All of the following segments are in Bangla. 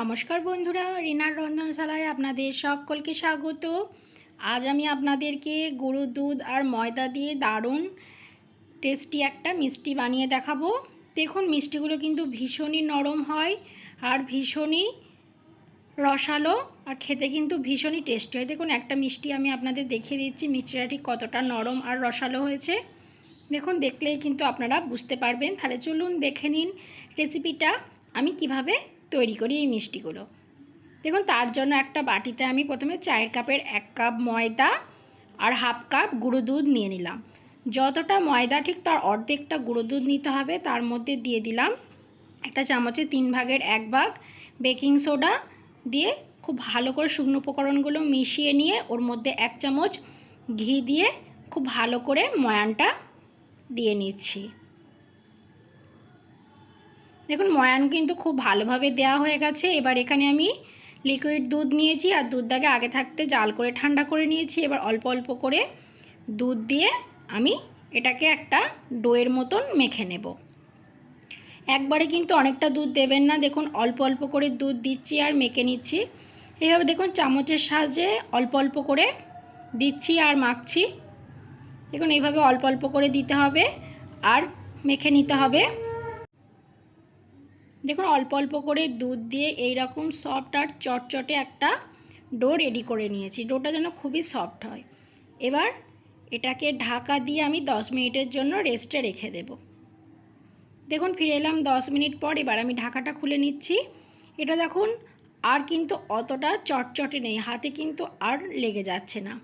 নমস্কার বন্ধুরা, রিনার রন্ধনশালায় আপনাদের সকলকে স্বাগত। আজ আমি আপনাদেরকে গরুর দুধ আর ময়দা দিয়ে দারুণ টেস্টি একটা মিষ্টি বানিয়ে দেখাবো। দেখুন, মিষ্টিগুলো কিন্তু ভীষণই নরম হয় আর ভীষণই রসালো, আর খেতে কিন্তু ভীষণই টেস্টি হয়। দেখুন, একটা মিষ্টি আমি আপনাদের দেখিয়ে দিচ্ছি মিষ্টিটা ঠিক কতটা নরম আর রসালো হয়েছে। দেখুন, দেখলেই কিন্তু আপনারা বুঝতে পারবেন। তাহলে চলুন দেখে নিন রেসিপিটা আমি কিভাবে তৈরি করি এই মিষ্টিগুলো। দেখুন, তার জন্য একটা বাটিতে আমি প্রথমে চায়ের কাপের 1 কাপ ময়দা আর হাফ কাপ গুঁড়ো দুধ নিয়ে নিলাম। যতটা ময়দা ঠিক তার অর্ধেকটা গুঁড়ো দুধ নিতে হবে। তার মধ্যে দিয়ে দিলাম একটা চামচের 3 ভাগের 1 ভাগ বেকিং সোডা দিয়ে খুব ভালো করে শুকনো উপকরণগুলো মিশিয়ে নিয়ে ওর মধ্যে 1 চামচ ঘি দিয়ে খুব ভালো করে ময়ানটা দিয়ে নিচ্ছি। দেখুন, ময়ান কিন্তু খুব ভালোভাবে দেওয়া হয়ে গেছে। এবার এখানে আমি লিকুইড দুধ নিয়েছি আর দুধটাকে আগে থাকতে জাল করে ঠান্ডা করে নিয়েছি। এবার অল্প অল্প করে দুধ দিয়ে আমি এটাকে একটা ডোয়ের মতন মেখে নেব। একবারে কিন্তু অনেকটা দুধ দেবেন না। দেখুন, অল্প অল্প করে দুধ দিচ্ছি আর মেখে নিচ্ছি। এইভাবে দেখুন চামচের সাহায্যে অল্প অল্প করে দিচ্ছি আর মাখছি। দেখুন, এইভাবে অল্প অল্প করে দিতে হবে আর মেখে নিতে হবে। দেখুন, অল্প অল্প করে দুধ দিয়ে এইরকম সফট আর চটচটে একটা ডো রেডি করে নিয়েছি। ডোটা যেন খুবই সফট হয়। এবার এটাকে ঢাকা দিয়ে আমি 10 মিনিটের জন্য রেস্টে রেখে দেব। দেখুন, ফিরে এলাম 10 মিনিট পর। এবার আমি ঢাকাটা খুলে নিচ্ছি। এটা দেখুন আর কিন্তু অতটা চটচটে নেই, হাতে কিন্তু আর লেগে যাচ্ছে না।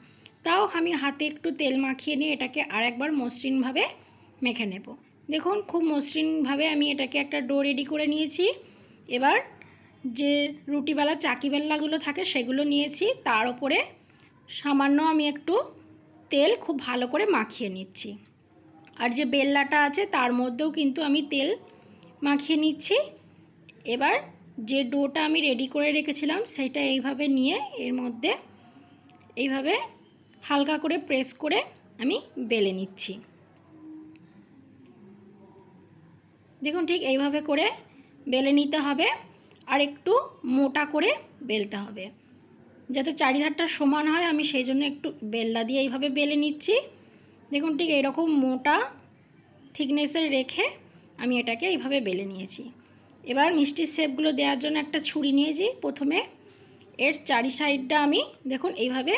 তাও আমি হাতে একটু তেল মাখিয়ে নিয়ে এটাকে আর একবার মসৃণভাবে মেখে নেব। দেখুন, খুব মসৃণভাবে আমি এটাকে একটা ডো রেডি করে নিয়েছি। এবার যে রুটিওয়ালা চাকি বেল্লাগুলো থাকে সেগুলো নিয়েছি। তার উপরে সামান্য আমি একটু তেল খুব ভালো করে মাখিয়ে নিচ্ছি। আর যে বেল্লাটা আছে তার মধ্যেও কিন্তু আমি তেল মাখিয়ে নিচ্ছি। এবার যে ডোটা আমি রেডি করে রেখেছিলাম সেটা এইভাবে নিয়ে এর মধ্যে এইভাবে হালকা করে প্রেস করে আমি বেলে নিচ্ছি। দেখুন, ঠিক এইভাবে করে বেলে নিতে হবে আর একটু মোটা করে বেলতে হবে যাতে চারিধারটা সমান হয়। আমি সেই জন্য একটু বেল্লা দিয়ে এইভাবে বেলে নিচ্ছি। দেখুন, ঠিক এইরকম মোটা থিকনেসের রেখে আমি এটাকে এইভাবে বেলে নিয়েছি। এবার মিষ্টির শেপগুলো দেওয়ার জন্য একটা ছুরি নিয়েছি। প্রথমে এর চারি সাইডটা আমি দেখুন এইভাবে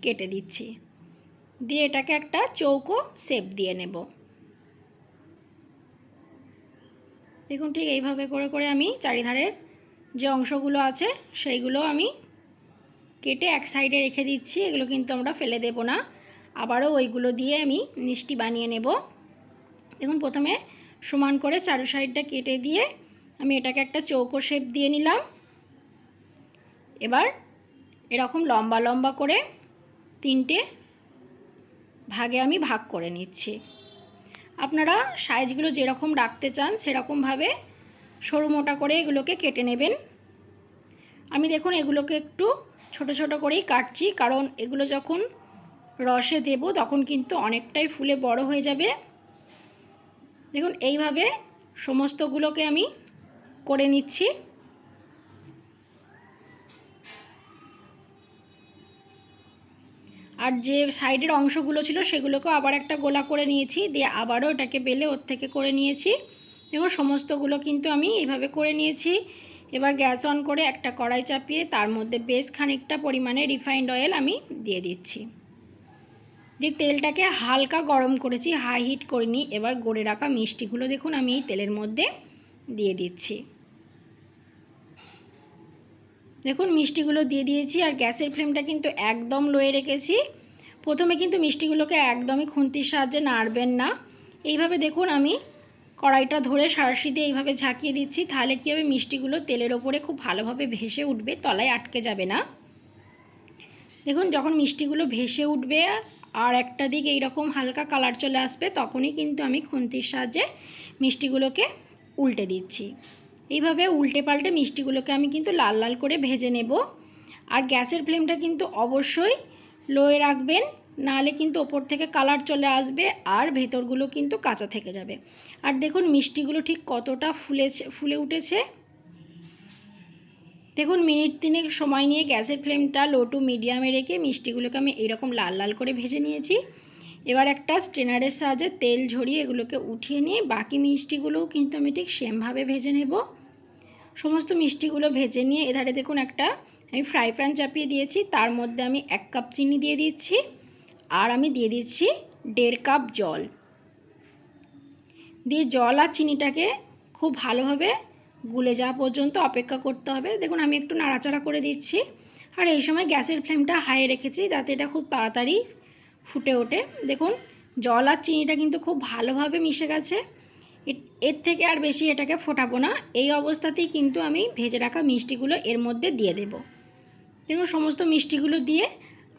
কেটে দিচ্ছি, দিয়ে এটাকে একটা চৌকো শেপ দিয়ে নেব। দেখুন, ঠিক এইভাবে করে করে আমি চারিধারের যে অংশগুলো আছে সেইগুলো আমি কেটে এক সাইডে রেখে দিচ্ছি। এগুলো কিন্তু আমরা ফেলে দেব না, আবারও ওইগুলো দিয়ে আমি মিষ্টি বানিয়ে নেব। দেখুন, প্রথমে সমান করে চারু সাইডটা কেটে দিয়ে আমি এটাকে একটা চৌকো শেপ দিয়ে নিলাম। এবার এরকম লম্বা লম্বা করে 3টে ভাগে আমি ভাগ করে নিচ্ছি। আপনারা সাইজগুলো যেরকম রাখতে চান সেরকমভাবে সরু মোটা করে এগুলোকে কেটে নেবেন। আমি দেখুন এগুলোকে একটু ছোট ছোট করেই কাটছি, কারণ এগুলো যখন রসে দেব তখন কিন্তু অনেকটাই ফুলে বড় হয়ে যাবে। দেখুন, এইভাবে সমস্তগুলোকে আমি করে নিচ্ছি। আর যে সাইডের অংশগুলো ছিল সেগুলোকেও আবার একটা গোলা করে নিয়েছি, দিয়ে আবারও এটাকে বেলে ওর থেকে করে নিয়েছি। দেখুন, সমস্তগুলো কিন্তু আমি এইভাবে করে নিয়েছি। এবার গ্যাস অন করে একটা কড়াই চাপিয়ে তার মধ্যে বেশ খানিকটা পরিমাণে রিফাইন্ড অয়েল আমি দিয়ে দিচ্ছি। দিয়ে তেলটাকে হালকা গরম করেছি, হাই হিট করিনি। এবার গড়ে রাখা মিষ্টিগুলো দেখুন আমি এই তেলের মধ্যে দিয়ে দিচ্ছি। দেখুন, মিষ্টিগুলো দিয়ে দিয়েছি আর গ্যাসের ফ্লেমটা কিন্তু একদম লোয়ে রেখেছি। প্রথমে কিন্তু মিষ্টিগুলোকে একদমই খুন্তির সাহায্যে নাড়বেন না। এইভাবে দেখুন আমি কড়াইটা ধরে সাঁড়াশি দিয়ে এইভাবে ঝাঁকিয়ে দিচ্ছি। তাহলে কী হবে, মিষ্টিগুলো তেলের ওপরে খুব ভালোভাবে ভেসে উঠবে, তলায় আটকে যাবে না। দেখুন, যখন মিষ্টিগুলো ভেসে উঠবে আর একটা দিক এইরকম হালকা কালার চলে আসবে তখনই কিন্তু আমি খুন্তির সাহায্যে মিষ্টিগুলোকে উল্টে দিচ্ছি। এইভাবে উল্টে পাল্টে মিষ্টিগুলোকে আমি কিন্তু লাল লাল করে ভেজে নেব। আর গ্যাসের ফ্লেমটা কিন্তু অবশ্যই লোয়ে রাখবেন, নাহলে কিন্তু ওপর থেকে কালার চলে আসবে আর ভেতরগুলো কিন্তু কাঁচা থেকে যাবে। আর দেখুন মিষ্টিগুলো ঠিক কতটা ফুলে উঠেছে। দেখুন মিনিট 3 সময় নিয়ে গ্যাসের ফ্লেমটা লো টু মিডিয়ামে রেখে মিষ্টিগুলোকে আমি এরকম লাল লাল করে ভেজে নিয়েছি। এবার একটা স্ট্রেনারের সাহায্যে তেল ঝরিয়ে এগুলোকে উঠিয়ে নিয়ে বাকি মিষ্টিগুলোও কিন্তু আমি ঠিক সেমভাবে ভেজে নেব। সমস্ত মিষ্টিগুলো ভেজে নিয়ে এধারে দেখুন একটা আমি ফ্রাই প্যান চাপিয়ে দিয়েছি, তার মধ্যে আমি 1 কাপ চিনি দিয়ে দিচ্ছি আর আমি দিয়ে দিচ্ছি 1.5 কাপ জল। দিয়ে জল আর চিনিটাকে খুব ভালোভাবে গুলে যাওয়া পর্যন্ত অপেক্ষা করতে হবে। দেখুন আমি একটু নাড়াচাড়া করে দিচ্ছি আর এই সময় গ্যাসের ফ্লেমটা হাই রেখেছি যাতে এটা খুব তাড়াতাড়ি ফুটে ওঠে। দেখুন জল আর চিনিটা কিন্তু খুব ভালোভাবে মিশে গেছে, এর থেকে আর বেশি এটাকে ফোটাবো না। এই অবস্থাতেই কিন্তু আমি ভেজে রাখা মিষ্টিগুলো এর মধ্যে দিয়ে দেব। দেখুন সমস্ত মিষ্টিগুলো দিয়ে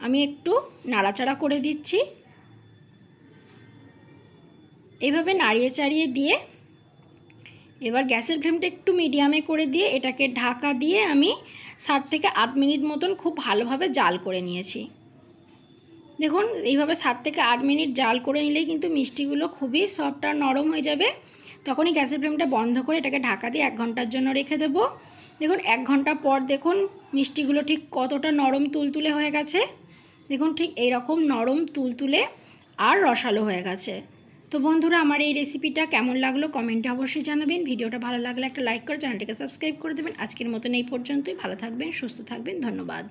আমি একটু নাড়াচাড়া করে দিচ্ছি। এইভাবে নাড়িয়ে চাড়িয়ে দিয়ে এবার গ্যাসের ফ্লেমটা একটু মিডিয়ামে করে দিয়ে এটাকে ঢাকা দিয়ে আমি 7 থেকে 8 মিনিট মতন খুব ভালোভাবে জাল করে নিয়েছি। দেখুন এইভাবে 7 থেকে 8 মিনিট জাল করে নিলেই কিন্তু মিষ্টিগুলো খুবই সফট আর নরম হয়ে যাবে। তখনই গ্যাসের ফ্লেমটা বন্ধ করে এটাকে ঢাকা দিয়ে 1 ঘন্টার জন্য রেখে দেবো। দেখুন 1 ঘন্টা পর দেখুন মিষ্টিগুলো ঠিক কতটা নরম তুলতুলে হয়ে গেছে। দেখুন ঠিক এইরকম নরম তুলতুলে আর রসালো হয়ে গেছে। তো বন্ধুরা আমার এই রেসিপিটা কেমন লাগলো কমেন্টে অবশ্যই জানাবেন। ভিডিওটা ভালো লাগলে একটা লাইক করে চ্যানেলটাকে সাবস্ক্রাইব করে দেবেন। আজকের মতন এই পর্যন্তই। ভালো থাকবেন, সুস্থ থাকবেন, ধন্যবাদ।